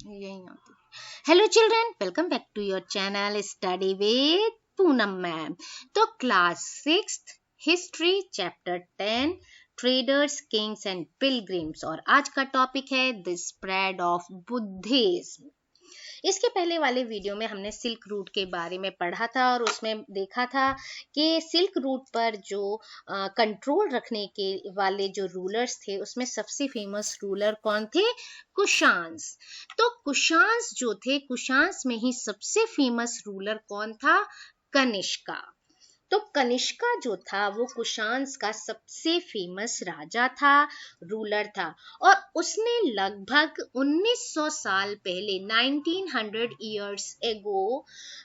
यही होती। Hello children, welcome back to your channel study with Poonam ma'am. तो class 6 history chapter 10 traders kings and pilgrims, और आज का टॉपिक है द स्प्रेड ऑफ बुद्धिज्म। इसके पहले वाले वीडियो में हमने सिल्क रूट के बारे में पढ़ा था और उसमें देखा था कि सिल्क रूट पर जो कंट्रोल रखने के वाले जो रूलर्स थे उसमें सबसे फेमस रूलर कौन थे? कुशान्स। तो कुशान्स जो थे, कुशान्स में ही सबसे फेमस रूलर कौन था? कनिष्का। तो कनिष्का जो था वो कुशान्स का सबसे फेमस राजा था, रूलर था, और उसने लगभग 1900 साल पहले 1900 इयर्स एगो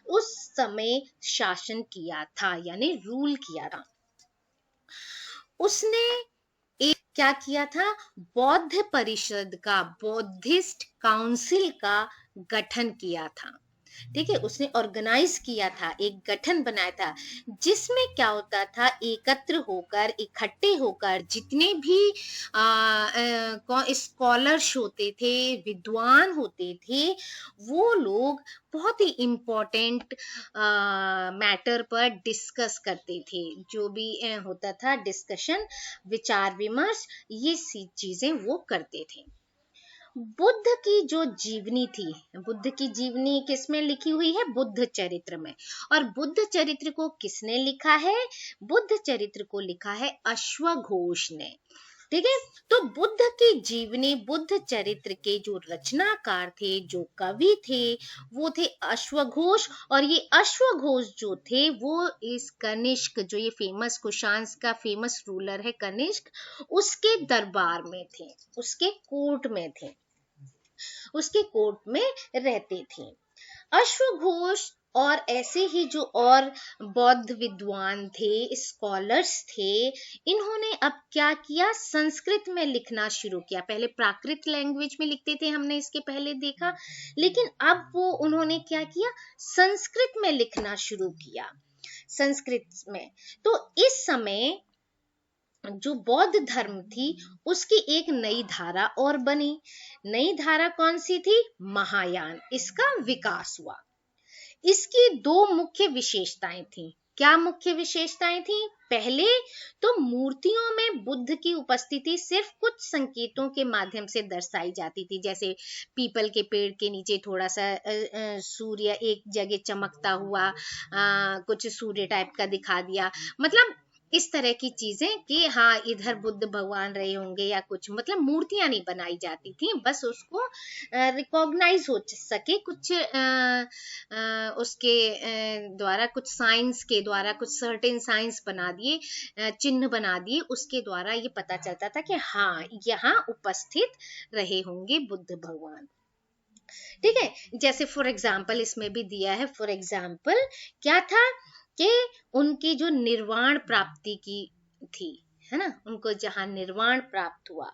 उस समय शासन किया था, यानी रूल किया था। उसने एक क्या किया था? बौद्ध परिषद का, बौद्धिस्ट काउंसिल का गठन किया था। ठीक है, उसने ऑर्गेनाइज किया था, एक गठन बनाया था, जिसमें क्या होता था, एकत्र होकर, इकट्ठे होकर जितने भी स्कॉलर्स होते थे, विद्वान होते थे, वो लोग बहुत ही इम्पोर्टेंट मैटर पर डिस्कस करते थे। जो भी होता था डिस्कशन, विचार विमर्श, ये सी चीजें वो करते थे। बुद्ध की जो जीवनी थी, बुद्ध की जीवनी किसमें लिखी हुई है? बुद्ध चरित्र में। और बुद्ध चरित्र को किसने लिखा है? बुद्ध चरित्र को लिखा है अश्वघोष ने। ठीक है, तो बुद्ध की जीवनी, बुद्ध चरित्र के जो रचनाकार थे, जो कवि थे, वो थे अश्वघोष। और ये अश्वघोष जो थे वो इस कनिष्क, जो ये फेमस कुशान्स का फेमस रूलर है कनिष्क, उसके दरबार में थे, उसके कोर्ट में थे, उसके कोर्ट में रहते थे अश्वघोष। और ऐसे ही जो और बौद्ध विद्वान थे, स्कॉलर्स थे, इन्होंने अब क्या किया? संस्कृत में लिखना शुरू किया। पहले प्राकृत लैंग्वेज में लिखते थे, हमने इसके पहले देखा, लेकिन अब वो उन्होंने क्या किया? संस्कृत में लिखना शुरू किया, संस्कृत में। तो इस समय जो बौद्ध धर्म थी उसकी एक नई धारा और बनी। नई धारा कौन सी थी? महायान। इसका विकास हुआ। इसकी दो मुख्य विशेषताएं थी। क्या मुख्य विशेषताएं थी? पहले तो मूर्तियों में बुद्ध की उपस्थिति सिर्फ कुछ संकेतों के माध्यम से दर्शाई जाती थी, जैसे पीपल के पेड़ के नीचे थोड़ा सा सूर्य एक जगह चमकता हुआ, कुछ सूर्य टाइप का दिखा दिया, मतलब इस तरह की चीजें कि हाँ इधर बुद्ध भगवान रहे होंगे या कुछ, मतलब मूर्तियां नहीं बनाई जाती थी, बस उसको रिकॉग्नाइज हो सके कुछ उसके द्वारा, कुछ साइंस के द्वारा, कुछ सर्टेन साइंस बना दिए, चिन्ह बना दिए, उसके द्वारा ये पता चलता था कि हाँ यहाँ उपस्थित रहे होंगे बुद्ध भगवान। ठीक है, जैसे फॉर एग्जाम्पल इसमें भी दिया है, फॉर एग्जाम्पल क्या था कि उनकी जो निर्वाण प्राप्ति की थी, है ना, उनको जहां निर्वाण प्राप्त हुआ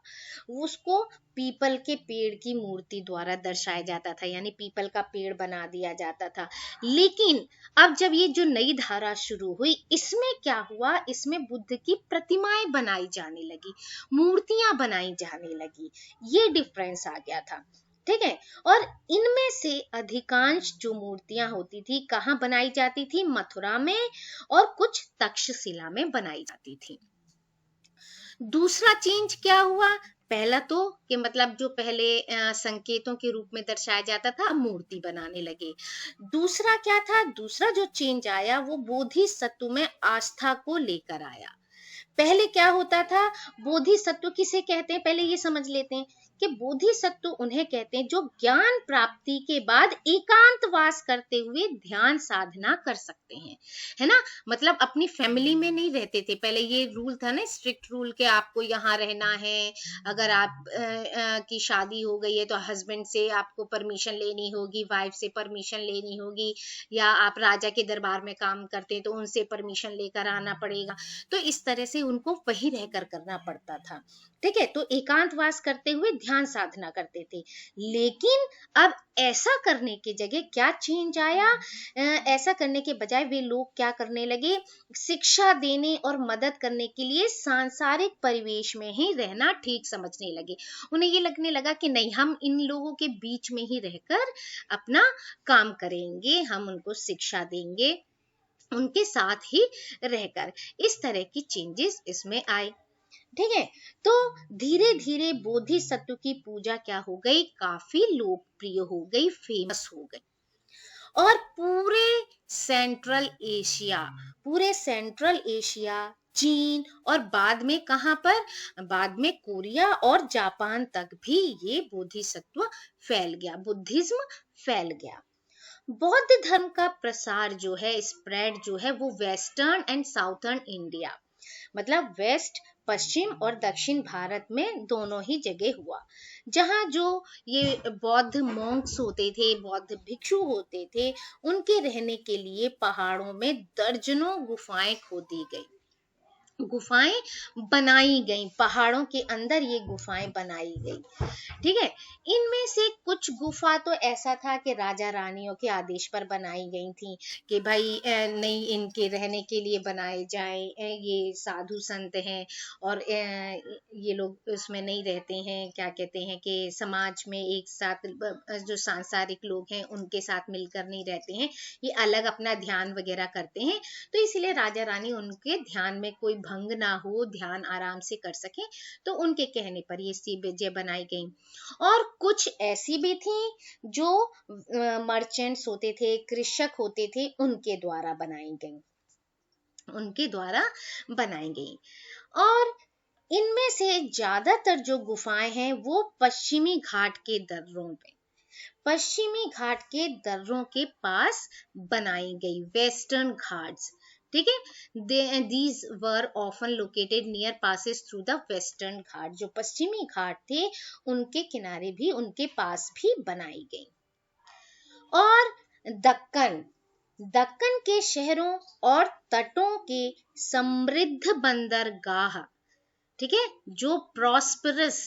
उसको पीपल के पेड़ की मूर्ति द्वारा दर्शाया जाता था, यानी पीपल का पेड़ बना दिया जाता था। लेकिन अब जब ये जो नई धारा शुरू हुई, इसमें क्या हुआ? इसमें बुद्ध की प्रतिमाएं बनाई जाने लगी, मूर्तियां बनाई जाने लगी, ये डिफरेंस आ गया था। ठीक है, और इनमें से अधिकांश जो मूर्तियां होती थी कहाँ बनाई जाती थी? मथुरा में, और कुछ तक्षशिला में बनाई जाती थी। दूसरा चेंज क्या हुआ? पहला तो कि मतलब जो पहले संकेतों के रूप में दर्शाया जाता था, मूर्ति बनाने लगे। दूसरा क्या था? दूसरा जो चेंज आया वो बोधिसत्व में आस्था को लेकर आया। पहले क्या होता था? बोधिसत्व किसे कहते हैं पहले ये समझ लेते हैं कि बोधिसत्व उन्हें कहते हैं जो ज्ञान प्राप्ति के बाद एकांतवास करते हुए ध्यान साधना कर सकते हैं, है ना, मतलब अपनी फैमिली में नहीं रहते थे। पहले ये रूल था ना, स्ट्रिक्ट रूल के आपको यहाँ रहना है, अगर आप की शादी हो गई है तो हस्बैंड से आपको परमिशन लेनी होगी, वाइफ से परमिशन लेनी होगी, या आप राजा के दरबार में काम करते हैं तो उनसे परमिशन लेकर आना पड़ेगा। तो इस तरह से उनको वहीं रहकर करना पड़ता था। ठीक है, तो एकांतवास करते हुए ध्यान साधना करते थे। लेकिन अब ऐसा करने की जगह क्या चेंज आया, ऐसा करने के बजाय वे लोग क्या करने लगे, शिक्षा देने और मदद करने के लिए सांसारिक परिवेश में ही रहना ठीक समझने लगे। उन्हें ये लगने लगा कि नहीं, हम इन लोगों के बीच में ही रहकर अपना काम करेंगे, हम उनको शिक्षा देंगे उनके साथ ही रहकर। इस तरह की चेंजेस इसमें आए। ठीक है, तो धीरे धीरे बोधिसत्व की पूजा क्या हो गई, काफी लोकप्रिय हो गई, फेमस हो गई। और पूरे सेंट्रल एशिया, चीन और बाद में कहां पर, बाद में कोरिया और जापान तक भी ये बोधिसत्व फैल गया, बुद्धिज्म फैल गया। बौद्ध धर्म का प्रसार जो है, स्प्रेड जो है, वो वेस्टर्न एंड साउथर्न इंडिया, मतलब वेस्ट, पश्चिम और दक्षिण भारत में दोनों ही जगह हुआ। जहां जो ये बौद्ध मॉन्क्स होते थे, बौद्ध भिक्षु होते थे, उनके रहने के लिए पहाड़ों में दर्जनों गुफाएं खोदी गई, गुफाएं बनाई गई, पहाड़ों के अंदर ये गुफाएं बनाई गई। ठीक है, इनमें से कुछ गुफा तो ऐसा था कि राजा रानियों के आदेश पर बनाई गई थी कि भाई नहीं, इनके रहने के लिए बनाए जाए, ये साधु संत हैं और ये लोग उसमें नहीं रहते हैं, क्या कहते हैं कि समाज में एक साथ जो सांसारिक लोग हैं उनके साथ मिलकर नहीं रहते हैं, ये अलग अपना ध्यान वगैरह करते हैं। तो इसलिए राजा रानी उनके ध्यान में कोई भंग ना हो, ध्यान आराम से कर सके, तो उनके कहने पर ये चीजें बनाई गई। और कुछ ऐसी भी थी जो मर्चेंट्स होते थे, कृषक होते थे, उनके द्वारा बनाई गई। और इनमें से ज्यादातर जो गुफाएं हैं वो पश्चिमी घाट के दर्रों के पास बनाई गई, वेस्टर्न घाट्स। ठीक है, these were often located near passes through the western घाट, जो पश्चिमी घाट थे उनके किनारे भी, उनके पास भी बनाई गई। और दक्कन के शहरों और तटों के समृद्ध बंदरगाह, ठीक है, जो प्रॉस्परस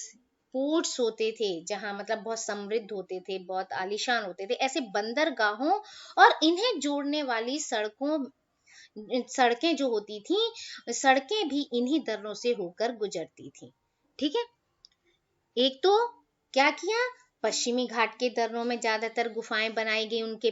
पोर्ट्स होते थे, जहां मतलब बहुत समृद्ध होते थे, बहुत आलीशान होते थे, ऐसे बंदरगाहों और इन्हें जोड़ने वाली सड़कें जो होती थी, सड़कें भी इन्हीं दर्रों से होकर गुजरती थी। ठीक है, एक तो क्या किया, पश्चिमी घाट के दर्रों में ज्यादातर गुफाएं बनाई गई, उनके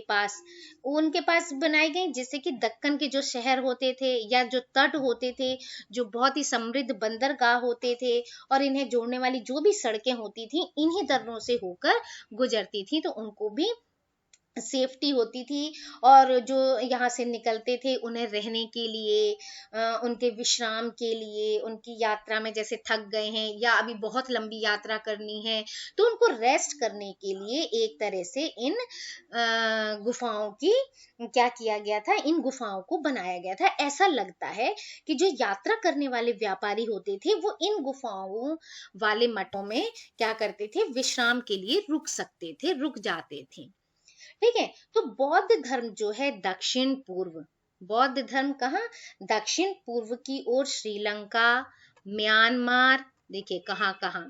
पास बनाई गई, जिससे कि दक्कन के जो शहर होते थे या जो तट होते थे, जो बहुत ही समृद्ध बंदरगाह होते थे और इन्हें जोड़ने वाली जो भी सड़कें होती थी, इन्हीं दर्रों से होकर गुजरती थी, तो उनको भी सेफ्टी होती थी। और जो यहाँ से निकलते थे उन्हें रहने के लिए, उनके विश्राम के लिए, उनकी यात्रा में जैसे थक गए हैं या अभी बहुत लंबी यात्रा करनी है, तो उनको रेस्ट करने के लिए एक तरह से इन गुफाओं की क्या किया गया था, इन गुफाओं को बनाया गया था। ऐसा लगता है कि जो यात्रा करने वाले व्यापारी होते थे वो इन गुफाओं वाले मठों में क्या करते थे, विश्राम के लिए रुक जाते थे। ठीक है, तो बौद्ध धर्म जो है दक्षिण पूर्व, बौद्ध धर्म कहाँ, दक्षिण पूर्व की ओर, श्रीलंका, म्यांमार, देखिए कहाँ कहाँ,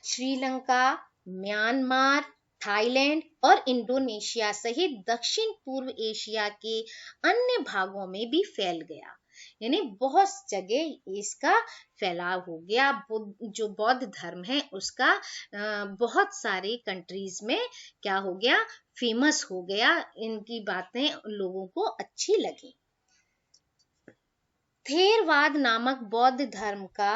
श्रीलंका, म्यांमार, थाईलैंड और इंडोनेशिया सहित दक्षिण पूर्व एशिया के अन्य भागों में भी फैल गया। यानी बहुत जगह इसका फैलाव हो गया। जो बौद्ध धर्म है उसका बहुत सारे कंट्रीज में क्या हो गया, फेमस हो गया, इनकी बातें लोगों को अच्छी लगी। थेरवाद नामक बौद्ध धर्म का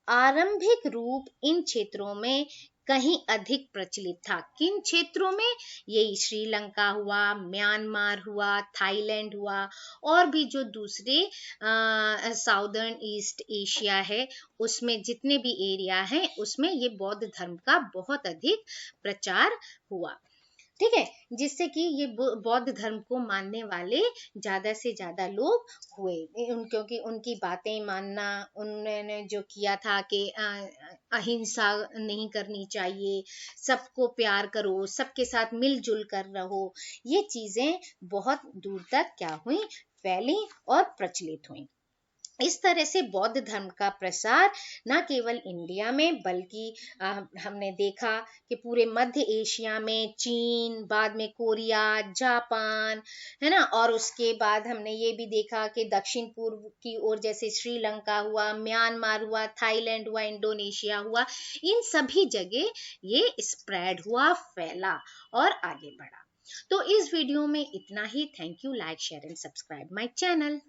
आरंभिक रूप इन क्षेत्रों में कहीं अधिक प्रचलित था। किन क्षेत्रों में, यही श्रीलंका हुआ, म्यांमार हुआ, थाईलैंड हुआ, और भी जो दूसरे साउदर्न ईस्ट एशिया है उसमें जितने भी एरिया हैं उसमें ये बौद्ध धर्म का बहुत अधिक प्रचार हुआ। ठीक है, जिससे कि ये बौद्ध धर्म को मानने वाले ज्यादा से ज्यादा लोग हुए, क्योंकि उनकी बातें मानना, उन्होंने जो किया था कि अहिंसा नहीं करनी चाहिए, सबको प्यार करो, सबके साथ मिलजुल कर रहो, ये चीजें बहुत दूर तक क्या हुई, फैली और प्रचलित हुई। इस तरह से बौद्ध धर्म का प्रसार न केवल इंडिया में बल्कि हमने देखा कि पूरे मध्य एशिया में, चीन, बाद में कोरिया, जापान, है ना, और उसके बाद हमने ये भी देखा कि दक्षिण पूर्व की ओर जैसे श्रीलंका हुआ, म्यांमार हुआ, थाईलैंड हुआ, इंडोनेशिया हुआ, इन सभी जगह ये स्प्रेड हुआ, फैला और आगे बढ़ा। तो इस वीडियो में इतना ही। Thank you. Like, share and subscribe my channel.